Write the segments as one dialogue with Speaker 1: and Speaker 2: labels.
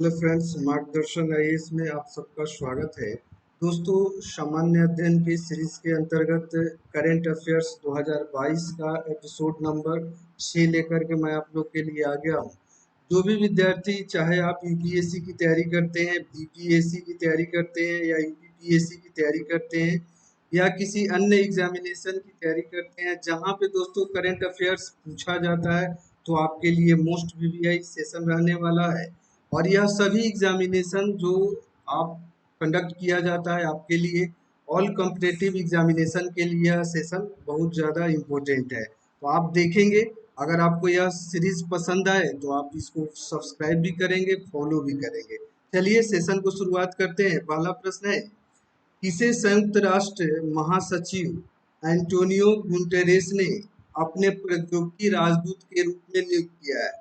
Speaker 1: Hello friends, मार्गदर्शन IAS में आप सबका स्वागत है। दोस्तों, सामान्य अध्ययन की सीरीज के अंतर्गत करंट अफेयर्स 2022 का एपिसोड नंबर 6 लेकर के मैं आप लोग के लिए आ गया हूँ। जो भी विद्यार्थी, चाहे आप यूपीएससी की तैयारी करते हैं, बीपीएससी की तैयारी करते हैं या यूपीपीएससी की तैयारी करते हैं या किसी अन्य एग्जामिनेशन की तैयारी करते हैं जहाँ पे दोस्तों करंट अफेयर्स पूछा जाता है, तो आपके लिए मोस्ट वीवीआई सेशन रहने वाला है। और यह सभी एग्जामिनेशन जो आप कंडक्ट किया जाता है आपके लिए, ऑल कॉम्पिटिटिव एग्जामिनेशन के लिए यह सेशन बहुत ज़्यादा इम्पोर्टेंट है। तो आप देखेंगे, अगर आपको यह सीरीज पसंद आए तो आप इसको सब्सक्राइब भी करेंगे, फॉलो भी करेंगे। चलिए सेशन को शुरुआत करते हैं। पहला प्रश्न है, किसे संयुक्त राष्ट्र महासचिव एंटोनियो गुटेरेस ने अपने प्रौद्योगिकी राजदूत के रूप में नियुक्त किया है?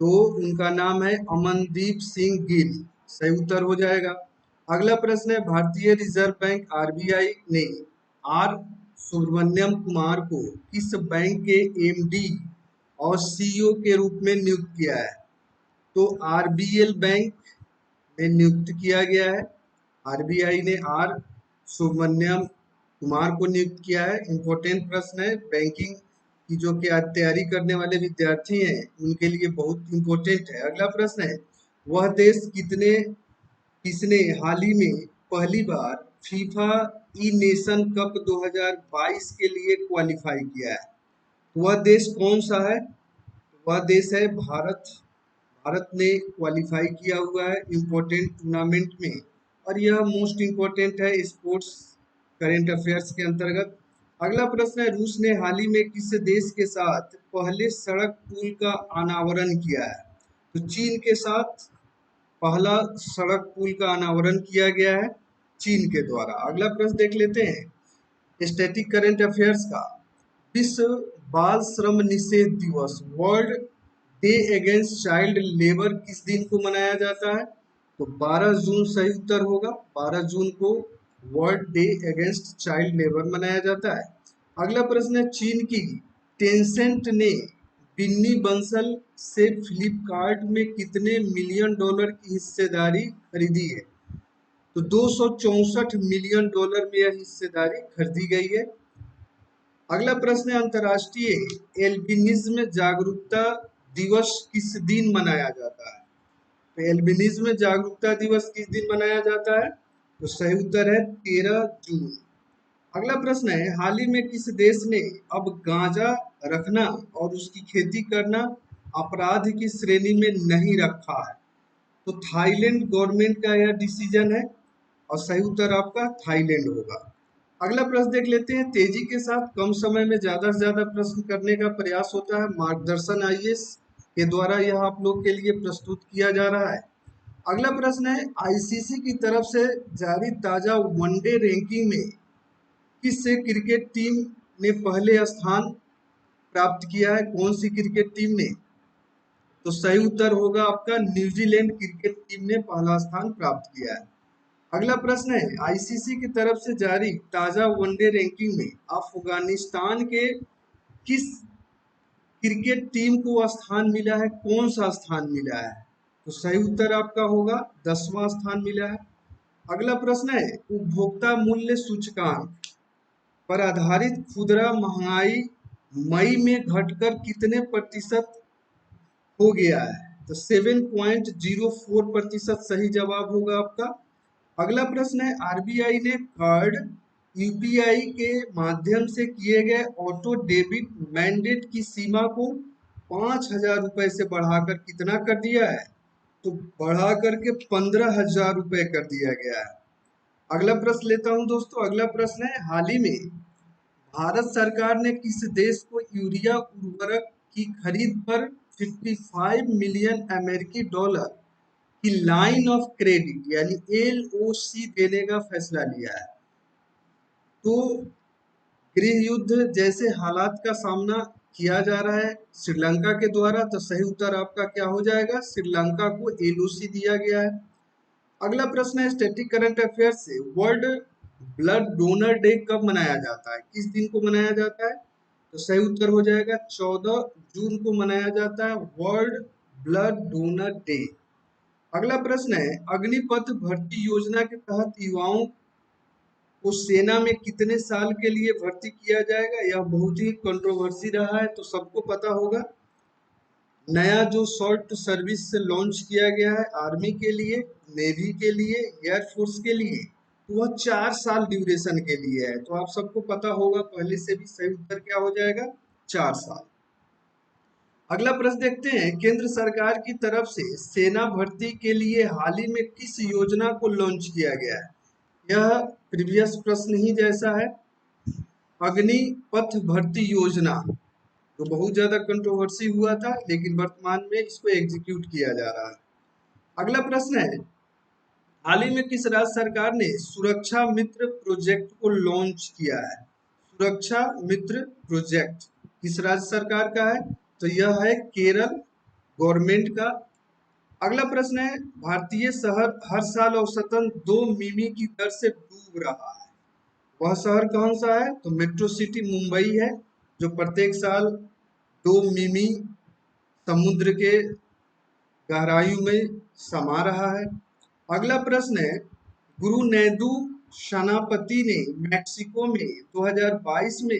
Speaker 1: तो उनका नाम है अमनदीप सिंह गिल। सही उत्तर हो जाएगा। अगला प्रश्न है, भारतीय रिजर्व बैंक आरबीआई ने आर सुब्रमण्यम कुमार को किस बैंक के एमडी और सीईओ के रूप में नियुक्त किया है? तो आरबीएल बैंक में नियुक्त किया गया है। आरबीआई ने आर सुब्रमण्यम कुमार को नियुक्त किया है। इम्पोर्टेंट प्रश्न है, बैंकिंग की जो कि आज तैयारी करने वाले विद्यार्थी हैं उनके लिए बहुत इम्पोर्टेंट है। अगला प्रश्न है, वह देश किसने हाल ही में पहली बार फीफा ई नेशन कप 2022 के लिए क्वालिफाई किया है? वह देश कौन सा है? वह देश है भारत। भारत ने क्वालिफाई किया हुआ है इम्पोर्टेंट टूर्नामेंट में, और यह मोस्ट इम्पोर्टेंट है स्पोर्ट्स करेंट अफेयर्स के अंतर्गत। अगला प्रश्न है, रूस ने हाल ही में किस देश के साथ पहले सड़क पुल का अनावरण किया है? तो चीन के साथ पहला सड़क पुल का अनावरण किया गया है, चीन के द्वारा। अगला प्रश्न देख लेते हैं स्टैटिक करंट अफेयर्स का। विश्व बाल श्रम निषेध दिवस, world day against child labour, किस दिन को मनाया जाता है? तो 12 जून सही उत्तर होगा। 12 जून को world day against child labour मनाया जाता है। अगला प्रश्न है, चीन की टेंसेंट ने बिन्नी बंसल से फ्लिपकार्ट में कितने मिलियन डॉलर की हिस्सेदारी खरीदी है? तो 264 मिलियन डॉलर में यह हिस्सेदारी खरीदी गई है। अगला प्रश्न है, अंतर्राष्ट्रीय एल्बिनिज्म जागरूकता दिवस किस दिन मनाया जाता है? तो एल्बिनिज्म जागरूकता दिवस किस दिन मनाया जाता है? तो सही उत्तर है 13 जून। अगला प्रश्न है, हाल ही में किस देश ने अब गांजा रखना और उसकी खेती करना अपराध की श्रेणी में नहीं रखा है? तो थाईलैंड गवर्नमेंट का यह डिसीजन है, और सही उत्तर आपका थाईलैंड होगा। अगला प्रश्न देख लेते हैं, तेजी के साथ कम समय में ज्यादा से ज्यादा प्रश्न करने का प्रयास होता है, मार्गदर्शन आईएएस के द्वारा यह आप लोग के लिए प्रस्तुत किया जा रहा है। अगला प्रश्न है, आईसीसी की तरफ से जारी ताजा वनडे रैंकिंग में किस क्रिकेट टीम ने पहले स्थान प्राप्त किया है? कौन सी क्रिकेट टीम ने? तो सही उत्तर होगा आपका न्यूजीलैंड क्रिकेट टीम ने पहला स्थान प्राप्त किया है। अगला प्रश्न है, आईसीसी की तरफ से जारी ताजा वनडे रैंकिंग में अफगानिस्तान के किस क्रिकेट टीम को स्थान मिला है? कौन सा स्थान मिला है? तो सही उत्तर आपका होगा 10वां स्थान मिला है। अगला प्रश्न है, उपभोक्ता मूल्य सूचकांक पर आधारित खुदरा महंगाई मई में घटकर कितने प्रतिशत हो गया है? तो 7.04% सही जवाब होगा आपका। अगला प्रश्न है, आरबीआई ने कार्ड यूपीआई के माध्यम से किए गए ऑटो डेबिट मैंडेट की सीमा को 5,000 रुपए से बढ़ाकर कितना कर दिया है? तो बढ़ा करके 15,000 रुपए कर दिया गया है। अगला प्रश्न लेता हूं दोस्तों। अगला प्रश्न है, हाल ही में भारत सरकार ने किस देश को यूरिया उर्वरक की खरीद पर 55 मिलियन अमेरिकी डॉलर की लाइन ऑफ क्रेडिट यानी एलओसी देने का फैसला लिया है? तो गृह युद्ध जैसे हालात का सामना किया जा रहा है श्रीलंका के द्वारा, तो सही उत्तर आपका क्या हो जाएगा? श्रीलंका को एलओसी दिया गया है। अगला प्रश्न है, स्टैटिक करंट अफेयर से, वर्ल्ड ब्लड डोनर डे कब मनाया जाता है? किस दिन को मनाया जाता है? तो सही उत्तर हो जाएगा 14 जून को मनाया जाता है वर्ल्ड ब्लड डोनर डे। अगला प्रश्न है, अग्निपथ भर्ती योजना के तहत युवाओं को सेना में कितने साल के लिए भर्ती किया जाएगा? यह बहुत ही कंट्रोवर्सी रहा है, तो सबको पता होगा। नया जो शॉर्ट सर्विस से लॉन्च किया गया है आर्मी के लिए, नेवी के लिए, एयरफोर्स के लिए, तो वह 4 साल ड्यूरेशन के लिए है। तो आप सबको पता होगा पहले से भी, सही उत्तर क्या हो जाएगा? 4 साल। अगला प्रश्न देखते हैं, केंद्र सरकार की तरफ से सेना भर्ती के लिए हाल ही में किस योजना को लॉन्च किया गया है? यह प्रीवियस प्रश्न ही जैसा है, अग्निपथ भर्ती योजना, तो बहुत ज्यादा कंट्रोवर्सी हुआ था, लेकिन वर्तमान में इसको एग्जीक्यूट किया जा रहा है। अगला प्रश्न है, हाल ही में किस राज्य सरकार ने सुरक्षा मित्र प्रोजेक्ट को लॉन्च किया है? सुरक्षा मित्र प्रोजेक्ट किस राज्य सरकार का है? तो यह है केरल गवर्नमेंट का। अगला प्रश्न है, भारतीय शहर हर साल औसतन 2 मिमी की दर से डूब रहा है, वह शहर कौन सा है? तो मेट्रो सिटी मुंबई है, जो प्रत्येक साल 2 मिमी समुद्र के गहराइयों में समा रहा है। अगला प्रश्न है, गुरु नैदू सेनापति ने मैक्सिको में 2022 में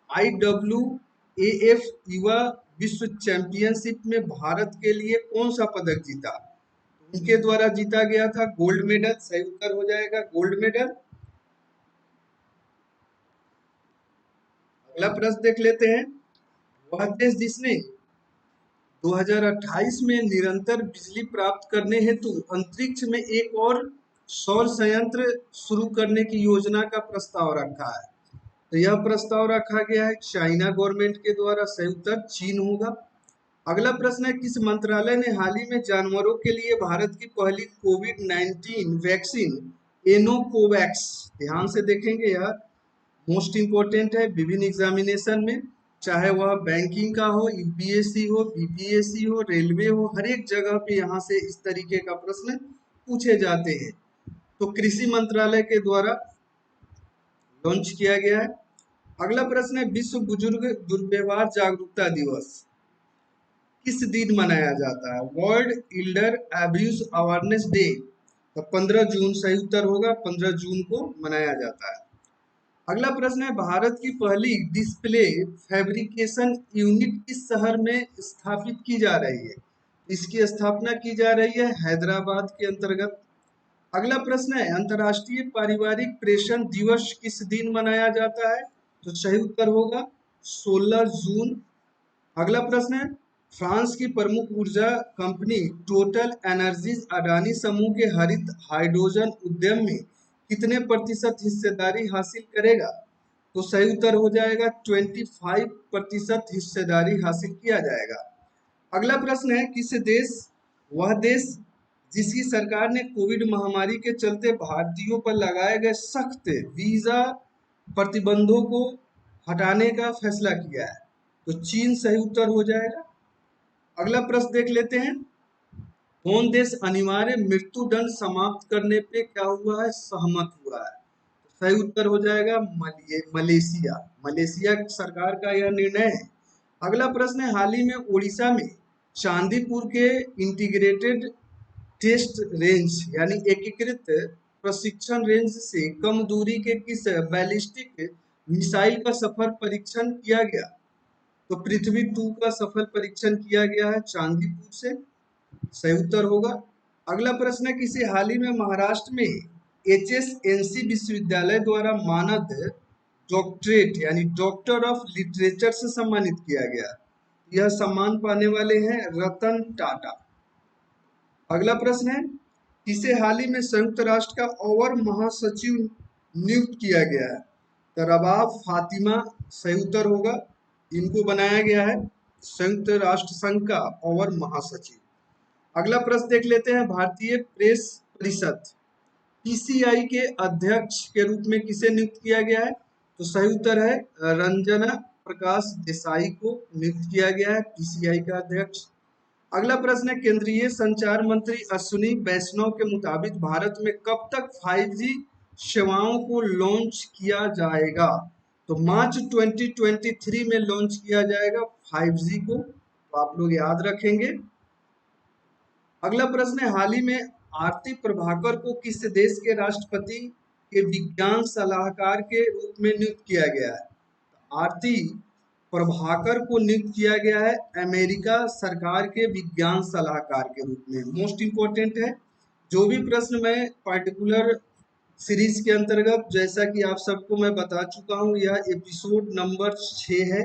Speaker 1: IWAF युवा विश्व चैंपियनशिप में भारत के लिए कौन सा पदक जीता? उनके द्वारा जीता गया था गोल्ड मेडल, सही उत्तर हो जाएगा गोल्ड मेडल। अगला प्रश्न देख लेते हैं, वह देश जिसने 2028 में निरंतर बिजली प्राप्त करने हेतु अंतरिक्ष में एक और सौर संयंत्र शुरू करने की योजना का प्रस्ताव रखा है? तो यह प्रस्ताव रखा गया है चाइना गवर्नमेंट के द्वारा, सही उत्तर चीन होगा। अगला प्रश्न है, किस मंत्रालय ने हाल ही में जानवरों के लिए भारत की पहली कोविड-19 वैक्सीन एनोकोवैक्स, ध्यान से देखेंगे यार, मोस्ट इंपॉर्टेंट है विभिन्न एग्जामिनेशन में, चाहे वह बैंकिंग का हो, यूपीएससी हो, बीपीएससी हो, रेलवे हो, हर एक जगह पे यहाँ से इस तरीके का प्रश्न पूछे जाते हैं। तो कृषि मंत्रालय के द्वारा लॉन्च किया गया है। अगला प्रश्न है, विश्व बुजुर्ग दुर्व्यवहार जागरूकता दिवस किस दिन मनाया जाता है? World Elder abuse awareness day, तो 15 जून सही उत्तर होगा, 15 जून को मनाया जाता है। अगला प्रश्न है, भारत की पहली डिस्प्ले फैब्रिकेशन यूनिट किस शहर में स्थापित की जा रही है? इसकी स्थापना की जा रही है हैदराबाद के अंतर्गत। अगला प्रश्न है, अंतर्राष्ट्रीय पारिवारिक प्रेषण दिवस किस दिन मनाया जाता है? तो सही उत्तर होगा 16 जून। अगला प्रश्न है, फ्रांस की प्रमुख ऊर्जा कंपनी टोटल एनर्जीज अडानी समूह के हरित हाइड्रोजन उद्यम में कितने प्रतिशत हिस्सेदारी हासिल करेगा? तो सही उत्तर हो जाएगा 25% हिस्सेदारी हासिल किया जाएगा। अगला प्रश्न है, किस देश, वह देश जिसकी सरकार ने कोविड महामारी के चलते भारतीयों पर लगाए गए सख्त वीजा प्रतिबंधों को हटाने का फैसला किया है? तो चीन सही उत्तर हो जाएगा। अगला प्रश्न देख लेते हैं, कौन देश अनिवार्य मृत्यु दंड समाप्त करने पे क्या हुआ है? सहमत हुआ है? सही उत्तर हो जाएगा मलेशिया, मलेशिया सरकार का यह निर्णय है। अगला प्रश्न है, हाल ही में उड़ीसा में चांदीपुर के इंटीग्रेटेड टेस्ट रेंज यानी एकीकृत प्रशिक्षण रेंज से कम दूरी के किस बैलिस्टिक मिसाइल का सफल परीक्षण किया गया? तो पृथ्वी 2 का सफल परीक्षण किया गया है चांदीपुर से, सही उत्तर होगा। अगला प्रश्न है, किसी हाल ही में महाराष्ट्र में HSNC विश्वविद्यालय द्वारा मानद डॉक्टरेट यानी डॉक्टर ऑफ लिटरेचर से सम्मानित किया गया? यह सम्मान पाने वाले हैं रतन टाटा। अगला प्रश्न है, किसे हाल ही में संयुक्त राष्ट्र का अवर महासचिव नियुक्त किया गया है? तो रबाब फातिमा सही उत्तर होगा, इनको बनाया गया है संयुक्त राष्ट्र संघ का अवर महासचिव। अगला प्रश्न देख लेते हैं, भारतीय प्रेस परिषद PCI के अध्यक्ष के रूप में किसे नियुक्त किया गया है? तो सही उत्तर है रंजना प्रकाश देसाई को नियुक्त किया गया है PCI का अध्यक्ष। अगला प्रश्न है, केंद्रीय संचार मंत्री अश्विनी वैष्णव के मुताबिक भारत में कब तक 5G सेवाओं को लॉन्च किया जाएगा? तो मार्च 2023 में लॉन्च किया जाएगा 5G को, तो आप लोग याद रखेंगे। अगला प्रश्न है, हाल ही में आरती प्रभाकर को किस देश के राष्ट्रपति के विज्ञान सलाहकार के रूप में नियुक्त किया गया है? आरती प्रभाकर को नियुक्त किया गया है अमेरिका सरकार के विज्ञान सलाहकार के रूप में। मोस्ट इंपॉर्टेंट है। जो भी प्रश्न मैं पर्टिकुलर सीरीज के अंतर्गत, जैसा कि आप सबको मैं बता चुका हूं, यह एपिसोड नंबर 6 है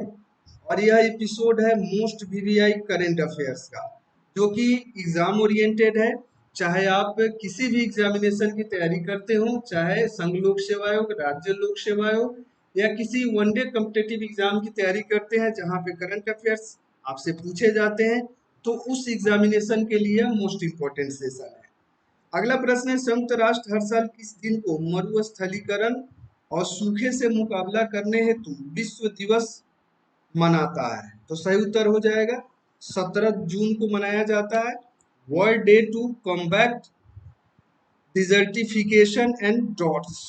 Speaker 1: और यह एपिसोड है मोस्ट वीवीआई करंट अफेयर्स का, जो कि एग्जाम ओरिएंटेड है। चाहे आप किसी भी एग्जामिनेशन की तैयारी करते हो, चाहे संघ लोक सेवा आयोग, राज्य लोक सेवा आयोग या किसी वनडे कॉम्पिटिटिव एग्जाम की तैयारी करते हैं जहां पे करंट अफेयर्स आपसे पूछे जाते हैं, तो उस एग्जामिनेशन के लिए मोस्ट इंपॉर्टेंट सेशन है। अगला प्रश्न है, संयुक्त राष्ट्र हर साल किस दिन को मरुस्थलीकरण और सूखे से मुकाबला करने हेतु विश्व दिवस मनाता है? तो सही उत्तर हो जाएगा 17 जून को मनाया जाता है, world day to combat desertification and droughts.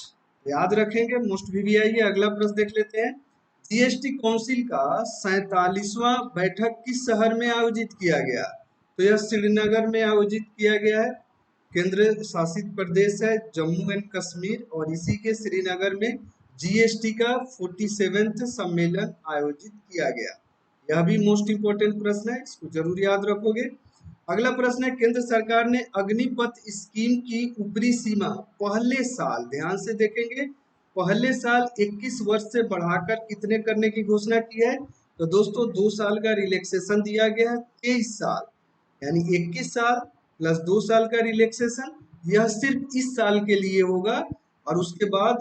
Speaker 1: याद रखेंगे, मोस्ट वीवीआई है। अगला प्रश्न देख लेते हैं, जीएसटी काउंसिल का 47वां बैठक किस शहर में आयोजित किया गया? तो यह श्रीनगर में आयोजित किया गया है। केंद्र शासित प्रदेश है जम्मू एंड कश्मीर और इसी के श्रीनगर में जीएसटी का 47वां सम्मेलन आयोजित किया गया। यह भी मोस्ट इंपोर्टेंट प्रश्न है, इसको जरूर याद रखोगे। अगला प्रश्न है, केंद्र सरकार ने अग्निपथ स्कीम की ऊपरी सीमा पहले साल, ध्यान से देखेंगे, पहले साल 21 वर्ष से बढ़ाकर कितने करने की घोषणा की है? तो दोस्तों 2 साल का रिलैक्सेशन दिया गया है, 23 साल, यानी 21 साल प्लस 2 साल का रिलैक्सेशन। यह सिर्फ इस साल के लिए होगा और उसके बाद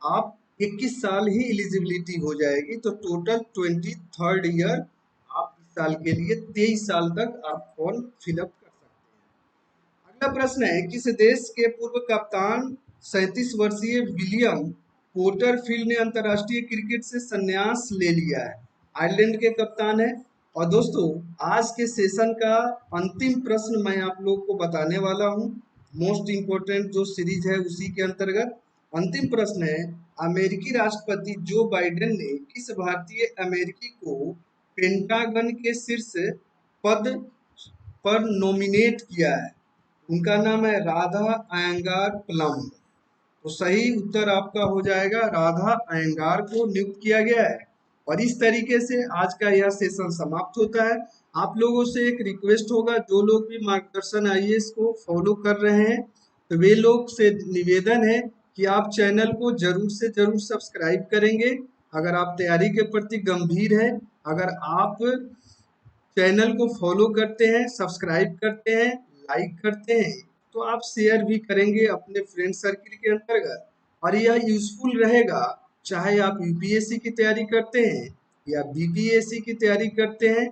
Speaker 1: आप 21 साल ही एलिजिबिलिटी हो जाएगी, तो टोटल 23rd ईयर आप इस साल के लिए 23 साल तक आप फॉर्म फिलअप कर सकते हैं। अगला प्रश्न है, किस देश के पूर्व कप्तान 37 वर्षीय विलियम पोर्टरफील्ड ने अंतरराष्ट्रीय क्रिकेट से संन्यास ले लिया है? आयरलैंड के कप्तान है। और दोस्तों आज के सेशन का अंतिम प्रश्न मैं आप लोग को बताने वाला हूं, मोस्ट इंपोर्टेंट जो सीरीज है उसी के अंतर्गत अंतिम प्रश्न है, अमेरिकी राष्ट्रपति जो बाइडेन ने किस भारतीय अमेरिकी को पेंटागन के शीर्ष पद पर नॉमिनेट किया है? उनका नाम है राधा अयंगार प्लम। तो सही उत्तर आपका हो जाएगा, राधा अयंगार को नियुक्त किया गया है। और इस तरीके से आज का यह सेशन समाप्त होता है। आप लोगों से एक रिक्वेस्ट होगा, जो लोग भी मार्गदर्शन आईएएस को फॉलो कर रहे हैं, तो वे लोग से निवेदन है कि आप चैनल को जरूर से जरूर सब्सक्राइब करेंगे। अगर आप तैयारी के प्रति गंभीर है, अगर आप चैनल को फॉलो करते हैं, सब्सक्राइब करते हैं, लाइक करते हैं, तो आप शेयर भी करेंगे अपने फ्रेंड सर्किल के अंतर्गत और यह यूजफुल रहेगा। चाहे आप यूपीएससी की तैयारी करते हैं या बीपीएससी की तैयारी करते हैं,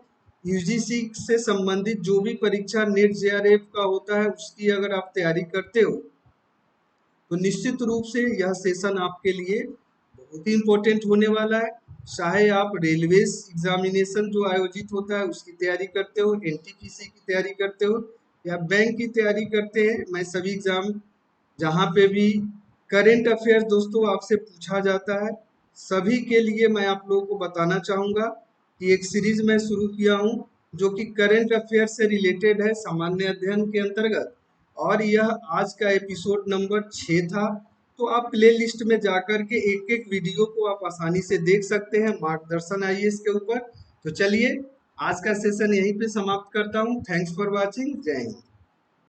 Speaker 1: यूजीसी से संबंधित जो भी परीक्षा नेट जेआरएफ का होता है उसकी अगर आप तैयारी करते हो, तो निश्चित रूप से यह सेशन आपके लिए बहुत ही इम्पोर्टेंट होने वाला है। चाहे आप रेलवे एग्जामिनेशन जो आयोजित होता है उसकी तैयारी करते हो, एनटीपीसी की तैयारी करते हो या बैंक की तैयारी करते हैं, मैं सभी एग्जाम जहाँ पे भी करेंट अफेयर्स दोस्तों आपसे पूछा जाता है, सभी के लिए मैं आप लोगों को बताना चाहूँगा कि एक सीरीज मैं शुरू किया हूँ जो कि करेंट अफेयर से रिलेटेड है, सामान्य अध्ययन के अंतर्गत, और यह आज का एपिसोड नंबर 6 था। तो आप प्ले लिस्ट में जाकर के एक एक वीडियो को आप आसानी से देख सकते हैं मार्गदर्शन आईएएस के ऊपर। तो चलिए आज का सेशन यहीं पे समाप्त करता हूँ। Thanks for watching. जय हिंद।